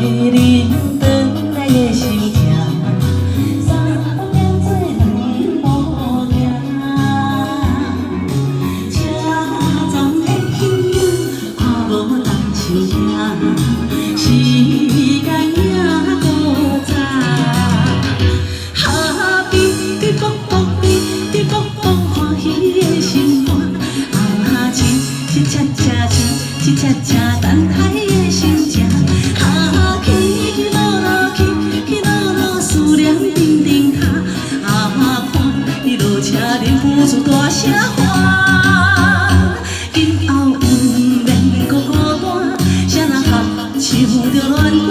你回来的心情，三步两做两步行。车站的行人看无当时影，时间也搁早。哈比比卜卜比比卜卜，欢喜的心肝。啊，亲亲恰恰亲亲恰恰，等待的心情。啊，起起落落起起落落，思念沉沉下。啊，看你落车忍不住大声喊，今后不免搁孤单，谁人合唱着恋歌。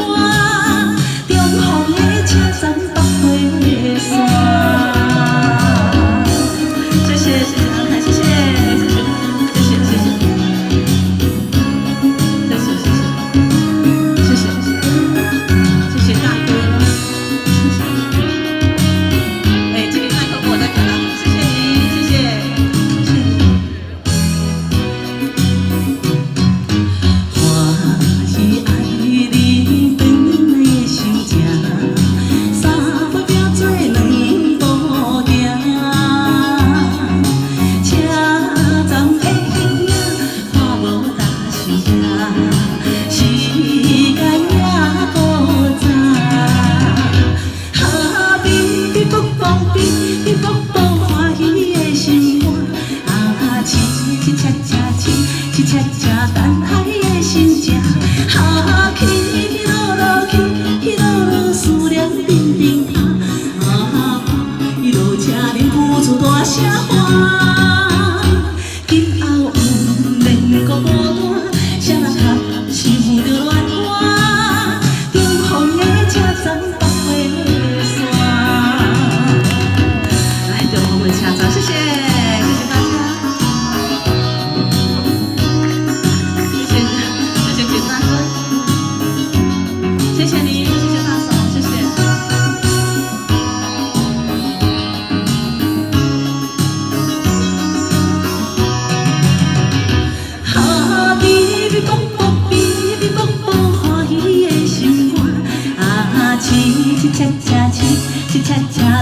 中风的车站北回山。谢谢谢谢安排，谢谢谢谢谢谢谢谢。谢谢大哥，谢谢。哎，这个麦克风我在看啊，谢谢你，谢谢，谢谢。欢喜爱你回来的心情，三步并做两步行。车站的行人看无大时影。时间也搁早，哈比比卜卜比比卜卜，欢喜的心肝。啊，亲亲恰恰亲亲恰恰，等待的心情。哈，起起落落起起落落，思念沉沉下。啊，看伊落车忍不住大声喊，今后不免搁孤单，谁人合唱着恋歌。中风的车站北回山，来中风的车站，谢谢谢谢大家，谢谢谢谢简大哥，谢谢你，谢谢大嫂，谢谢。哈比比卜卜比比卜卜，欢喜的心肝。啊，亲亲恰恰亲亲恰恰。